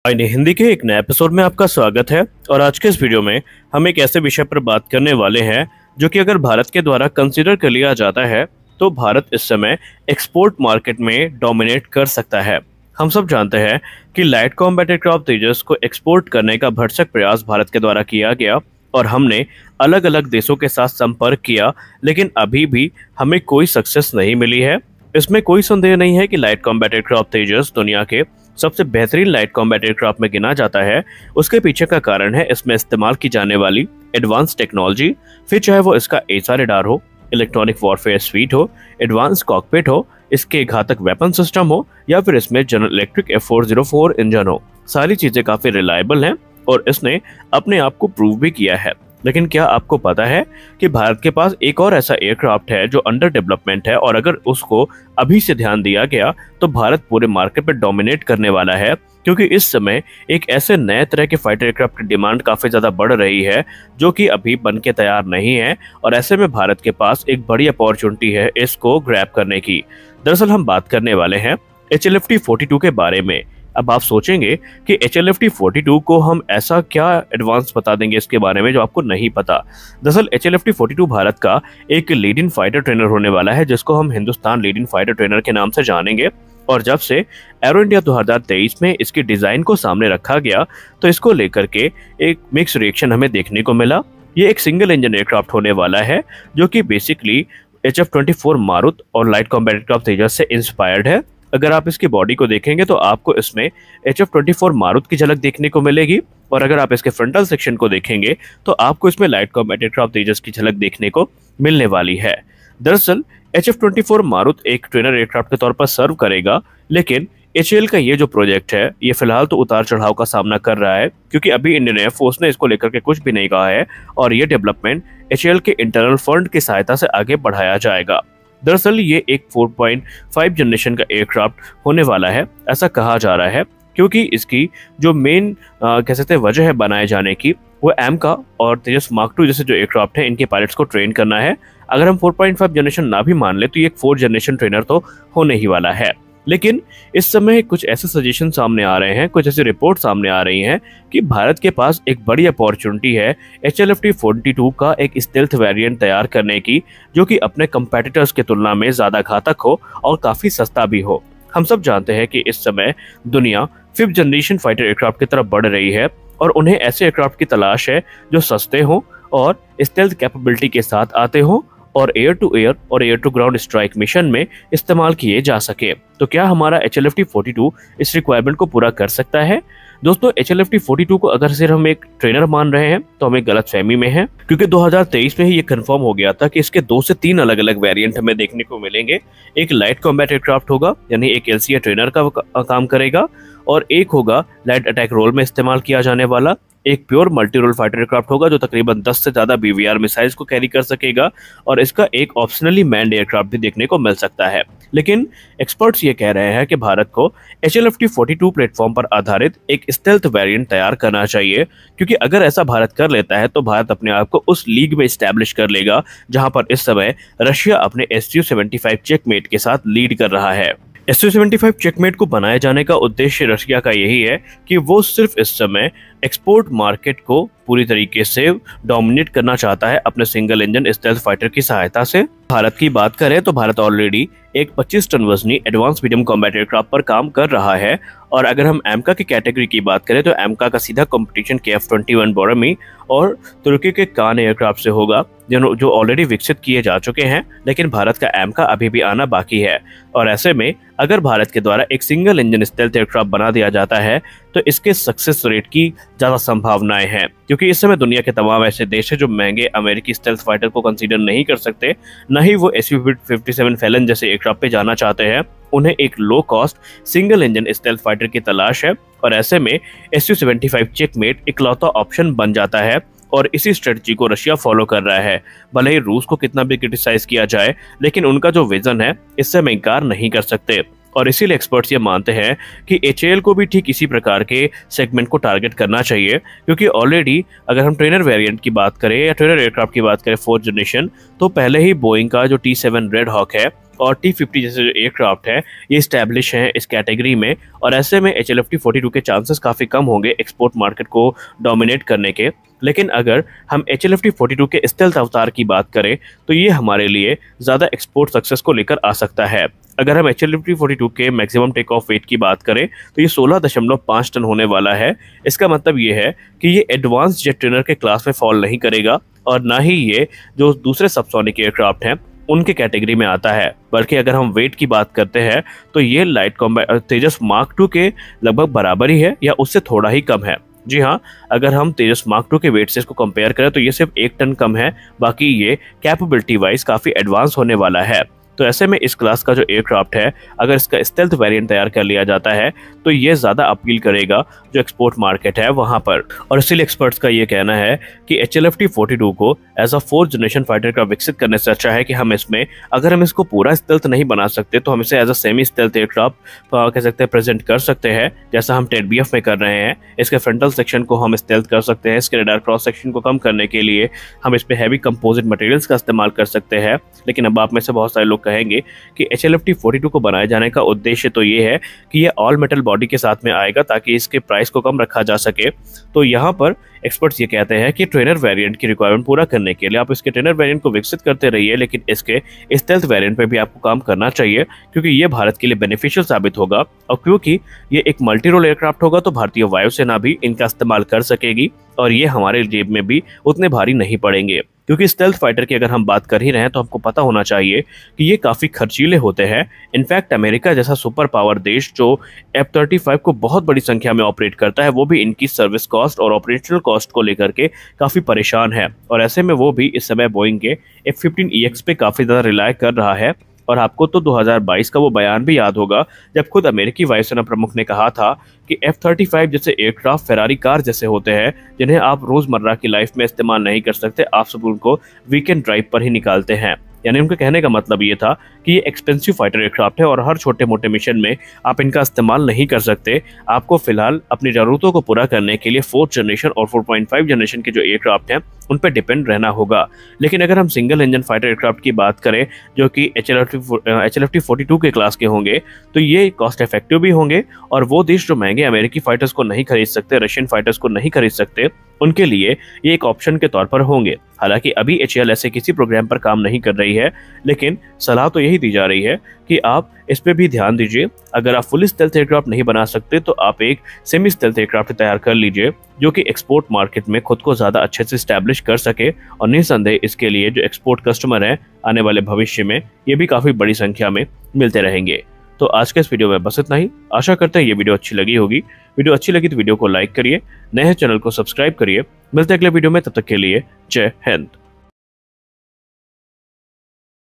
आईने हिंदी के एक नए एपिसोड में आपका स्वागत है। और आज के इस वीडियो में हम एक ऐसे विषय पर बात करने वाले हैं जो कि अगर भारत के द्वारा कंसीडर कर लिया जाता है तो भारत इस समय एक्सपोर्ट मार्केट में डोमिनेट कर सकता है। हम सब जानते हैं कि लाइट कॉम्बैट एयरक्राफ्ट तेजस को एक्सपोर्ट करने का भरसक प्रयास भारत के द्वारा किया गया और हमने अलग अलग देशों के साथ संपर्क किया, लेकिन अभी भी हमें कोई सक्सेस नहीं मिली है। इसमें कोई संदेह नहीं है कि लाइट कॉम्बैट एयरक्राफ्ट तेजस दुनिया के सबसे बेहतरीन लाइट कॉम्बैट एयरक्राफ्ट में गिना जाता है। उसके पीछे का कारण है इसमें इस्तेमाल की जाने वाली एडवांस टेक्नोलॉजी, फिर चाहे वो इसका एसआर रडार हो, इलेक्ट्रॉनिक वॉरफेयर स्वीट हो, एडवांस कॉकपिट हो, इसके घातक वेपन सिस्टम हो या फिर इसमें जनरल इलेक्ट्रिक F404 इंजन हो। सारी चीजें काफी रिलायबल हैं और इसने अपने आप को प्रूव भी किया है। लेकिन क्या आपको पता है कि भारत के पास एक और ऐसा एयरक्राफ्ट है जो अंडर डेवलपमेंट है और अगर उसको अभी से ध्यान दिया गया तो भारत पूरे मार्केट पर डोमिनेट करने वाला है, क्योंकि इस समय एक ऐसे नए तरह के फाइटर एयरक्राफ्ट की डिमांड काफी ज्यादा बढ़ रही है जो कि अभी बन के तैयार नहीं है और ऐसे में भारत के पास एक बड़ी अपॉर्चुनिटी है इसको ग्रैब करने की। दरअसल हम बात करने वाले हैं HLFT-42 के बारे में। अब आप सोचेंगे कि HLFT-42 को हम ऐसा क्या एडवांस बता देंगे इसके बारे में जो आपको नहीं पता। दरअसल HLFT-42 भारत का एक लीडिंग फाइटर ट्रेनर होने वाला है जिसको हम हिंदुस्तान लीडिंग फाइटर ट्रेनर के नाम से जानेंगे। और जब से एरो इंडिया 2023 में इसकी डिजाइन को सामने रखा गया तो इसको लेकर के एक मिक्स रिएक्शन हमें देखने को मिला। ये एक सिंगल इंजन एयरक्राफ्ट होने वाला है जो कि बेसिकली HF-24 मारुत और लाइट कॉम्बैट एयरक्राफ्ट तेजस से इंस्पायर्ड है। अगर आप इसकी बॉडी को देखेंगे तो आपको इसमें HF-24 मारुत की झलक देखने को मिलेगी और अगर आप इसके फ्रंटल सेक्शन को देखेंगे तो आपको इसमें लाइट कॉम्बैट एयरक्राफ्ट तेजस की झलक देखने को मिलने वाली है। दरअसल HF-24 मारुत एक ट्रेनर एयरक्राफ्ट के तौर पर सर्व करेगा, लेकिन HAL का ये जो प्रोजेक्ट है ये फिलहाल तो उतार चढ़ाव का सामना कर रहा है क्योंकि अभी इंडियन एयरफोर्स ने इसको लेकर के कुछ भी नहीं कहा है और ये डेवलपमेंट HAL के इंटरनल फंड की सहायता से आगे बढ़ाया जाएगा। दरअसल ये एक 4.5 जनरेशन का एयरक्राफ्ट होने वाला है ऐसा कहा जा रहा है, क्योंकि इसकी जो मेन कह सकते हैं वजह है बनाए जाने की वो AMCA और तेजस मार्क 2 जैसे जो एयरक्राफ्ट है इनके पायलट्स को ट्रेन करना है। अगर हम 4.5 जनरेशन ना भी मान ले तो ये एक 4 जनरेशन ट्रेनर तो होने ही वाला है। लेकिन इस समय कुछ ऐसे सजेशन सामने आ रहे हैं, कुछ ऐसी रिपोर्ट सामने आ रही हैं कि भारत के पास एक बड़ी अपॉर्चुनिटी है HLFT-42 का एक स्टेल्थ वेरिएंट तैयार करने की जो कि अपने कंपेटिटर्स के तुलना में ज्यादा घातक हो और काफी सस्ता भी हो। हम सब जानते हैं कि इस समय दुनिया 5th जनरेशन फाइटर एयरक्राफ्ट की तरफ बढ़ रही है और उन्हें ऐसे एयरक्राफ्ट की तलाश है जो सस्ते हों और स्टेल्थ कैपेबिलिटी के साथ आते हों और एयर टू एयर और air to ground strike mission में इस्तेमाल किए जा सके। तो क्या हमारा HLFT-42 इस रिक्वायरमेंट को पूरा कर सकता है? दोस्तों, HLFT-42 को अगर सिर्फ हम एक ट्रेनर मान रहे हैं तो हम एक गलतफहमी में हैं, क्योंकि 2023 में ही ये कंफर्म हो गया था कि इसके 2 से 3 अलग अलग वेरिएंट हमें देखने को मिलेंगे। एक लाइट कॉम्बैट एयरक्राफ्ट होगा यानी एक LCA ट्रेनर का काम करेगा और एक होगा लाइट अटैक रोल में इस्तेमाल किया जाने वाला एक pure multi role fighter aircraft होगा जो तकरीबन 10 से ज्यादा BVR मिसाइल्स को कैरी कर सकेगा और इसका एक ऑप्शनली मैन्ड एयरक्राफ्ट भी देखने को मिल सकता है। लेकिन एक्सपर्ट्स ये कह रहे हैं कि भारत को HLFT-42 प्लेटफॉर्म पर आधारित एक स्टेल्थ वेरिएंट तैयार करना चाहिए, क्योंकि अगर ऐसा भारत कर लेता है तो भारत अपने आप को उस लीग में स्टैब्लिश कर लेगा जहां पर इस समय रशिया अपने Su-75 चेकमेट के साथ लीड कर रहा है। Su-75 चेकमेट को बनाए जाने का उद्देश्य रशिया का यही है कि वो सिर्फ इस समय एक्सपोर्ट मार्केट को पूरी तरीके से डोमिनेट करना चाहता है अपने सिंगल इंजन स्टेल्थ फाइटर की सहायता से। भारत की बात करें तो भारत ऑलरेडी एक 25 टन वजनी एडवांस मीडियम कॉम्बैट एयरक्राफ्ट पर काम कर रहा है और अगर हम AMCA की कैटेगरी की बात करें तो AMCA का सीधा कंपटीशन KF-21 बोरमी और तुर्की के कान एयरक्राफ्ट से होगा जो ऑलरेडी विकसित किए जा चुके हैं, लेकिन भारत का AMCA अभी भी आना बाकी है। और ऐसे में अगर भारत के द्वारा एक सिंगल इंजन स्टेल्थ एयरक्राफ्ट बना दिया जाता है तो इसके सक्सेस रेट की ज्यादा संभावनाएं हैं, क्योंकि इस समय दुनिया के तमाम ऐसे देश हैं जो महंगे अमेरिकी स्टेल्थ फाइटर को कंसीडर नहीं कर सकते, न ही वो Su-57 फैलन जैसे एयरक्राफ्ट पे जाना चाहते हैं। उन्हें एक low cost single engine stealth fighter की तलाश है और ऐसे में Su-75 चेकमेट इकलौता ऑप्शन बन जाता है और इसी स्ट्रेटजी को रशिया फॉलो कर रहा है। भले ही रूस को कितना भी क्रिटिसाइज किया जाए, लेकिन उनका जो विजन है इससे हम इनकार नहीं कर सकते और इसीलिए एक्सपर्ट्स ये मानते हैं कि HAL को भी ठीक इसी प्रकार के सेगमेंट को टारगेट करना चाहिए, क्योंकि ऑलरेडी अगर हम ट्रेनर वेरिएंट की बात करें या ट्रेनर एयरक्राफ्ट की बात करें 4th जनरेशन, तो पहले ही बोइंग का जो T-7 रेड हॉक है और T-50 जैसे जो एयरक्राफ्ट है ये स्टैब्लिश हैं इस कैटेगरी में, और ऐसे में HLFT-42 के चांसेस काफ़ी कम होंगे एक्सपोर्ट मार्केट को डोमिनेट करने के। लेकिन अगर हम HLFT-42 के स्टेल्थ अवतार की बात करें तो ये हमारे लिए ज़्यादा एक्सपोर्ट सक्सेस को लेकर आ सकता है। अगर हम HLFT-42 के मैक्सिमम टेक ऑफ वेट की बात करें तो ये 16.5 टन होने वाला है। इसका मतलब ये है कि ये एडवांस जेट ट्रेनर के क्लास में फॉल नहीं करेगा और ना ही ये जो दूसरे सबसोनिक एयरक्राफ्ट हैं उनके कैटेगरी में आता है, बल्कि अगर हम वेट की बात करते हैं तो ये लाइट कॉम्बैट तेजस मार्क 2 के लगभग बराबर ही है या उससे थोड़ा ही कम है। जी हाँ, अगर हम तेजस मार्क 2 के वेट से इसको कंपेयर करें तो ये सिर्फ 1 टन कम है, बाकी ये कैपेबिलिटी वाइज काफ़ी एडवांस होने वाला है। तो ऐसे में इस क्लास का जो एयरक्राफ्ट है अगर इसका स्टेल्थ वेरिएंट तैयार कर लिया जाता है तो ये ज़्यादा अपील करेगा जो एक्सपोर्ट मार्केट है वहाँ पर। और इसीलिए एक्सपर्ट्स का ये कहना है कि HLFT-42 को as a 4th generation fighter का विकसित करने से अच्छा है कि हम इसमें अगर हम इसको पूरा स्टेल्थ नहीं बना सकते तो हम इसे as a semi stealth aircraft कह सकते हैं प्रेजेंट कर सकते हैं, जैसा हम TEDBF में कर रहे हैं। इसके फ्रंटल सेक्शन को हम स्टेल्थ कर सकते हैं, इसके रडार क्रॉस सेक्शन को कम करने के लिए हम इस पर हैवी कंपोजिट मटेरियल्स का इस्तेमाल कर सकते हैं। लेकिन अब आप में से बहुत सारे लोग कहेंगे कि HLFT-42 को बनाए जाने का उद्देश्य तो ये है कि ये ऑल मेटल बॉडी के साथ में आएगा ताकि इसके प्राइस को कम रखा जा सके। तो यहाँ पर एक्सपर्ट्स ये कहते हैं कि ट्रेनर वेरिएंट की रिक्वायरमेंट पूरा करने के लिए आप इसके ट्रेनर वेरिएंट को विकसित करते रहिए, लेकिन इसके स्टेल्थ वेरिएंट पे भी आपको काम करना चाहिए क्योंकि ये भारत के लिए बेनिफिशियल साबित होगा। और क्योंकि ये एक मल्टी रोल एयरक्राफ्ट होगा तो भारतीय वायुसेना भी इनका इस्तेमाल कर सकेगी और ये हमारे जेब में भी उतने भारी नहीं पड़ेंगे। क्योंकि स्टेल्थ फाइटर की अगर हम बात कर ही रहे हैं तो हमको पता होना चाहिए कि ये काफ़ी खर्चीले होते हैं। इनफैक्ट अमेरिका जैसा सुपर पावर देश जो F-35 को बहुत बड़ी संख्या में ऑपरेट करता है वो भी इनकी सर्विस कॉस्ट और ऑपरेशनल कॉस्ट को लेकर के काफ़ी परेशान है, और ऐसे में वो भी इस समय बोइंग के F-15EX पे काफ़ी ज़्यादा रिलाय कर रहा है। और आपको तो 2022 का वो बयान भी याद होगा जब खुद अमेरिकी वायुसेना प्रमुख ने कहा था कि F-35 जैसे एयरक्राफ्ट फेरारी कार जैसे होते हैं जिन्हें आप रोजमर्रा की लाइफ में इस्तेमाल नहीं कर सकते, आप सब उनको वीकेंड ड्राइव पर ही निकालते हैं। यानी उनके कहने का मतलब ये था कि ये एक्सपेंसिव फाइटर एयरक्राफ्ट है और हर छोटे मोटे मिशन में आप इनका इस्तेमाल नहीं कर सकते। आपको फिलहाल अपनी ज़रूरतों को पूरा करने के लिए 4th जनरेशन और 4.5 जनरेशन के जो एयरक्राफ्ट हैं उन पर डिपेंड रहना होगा। लेकिन अगर हम सिंगल इंजन फाइटर एयरक्राफ्ट की बात करें जो कि HLFT-42 के क्लास के होंगे तो ये कॉस्ट इफेक्टिव भी होंगे, और वो देश जो महंगे अमेरिकी फाइटर्स को नहीं खरीद सकते, रशियन फाइटर्स को नहीं खरीद सकते, उनके लिए ये एक ऑप्शन के तौर पर होंगे। हालांकि अभी HAL ऐसे किसी प्रोग्राम पर काम नहीं कर रही है, लेकिन सलाह तो यही दी जा रही है कि आप इस पे भी ध्यान दीजिए। अगर आप फुल स्टेल्थ एयरक्राफ्ट नहीं बना सकते तो आप एक सेमी स्टेल्थ एयरक्राफ्ट तैयार कर लीजिए जो कि एक्सपोर्ट मार्केट में खुद को ज़्यादा अच्छे से स्टैब्लिश कर सके, और निस्संदेह इसके लिए जो एक्सपोर्ट कस्टमर हैं आने वाले भविष्य में ये भी काफ़ी बड़ी संख्या में मिलते रहेंगे। तो आज के इस वीडियो में बस इतना ही। आशा करते हैं ये वीडियो अच्छी लगी होगी। वीडियो अच्छी लगी तो वीडियो को लाइक करिए, नए चैनल को सब्सक्राइब करिए। मिलते हैं अगले वीडियो में, तब तक के लिए जय हिंद।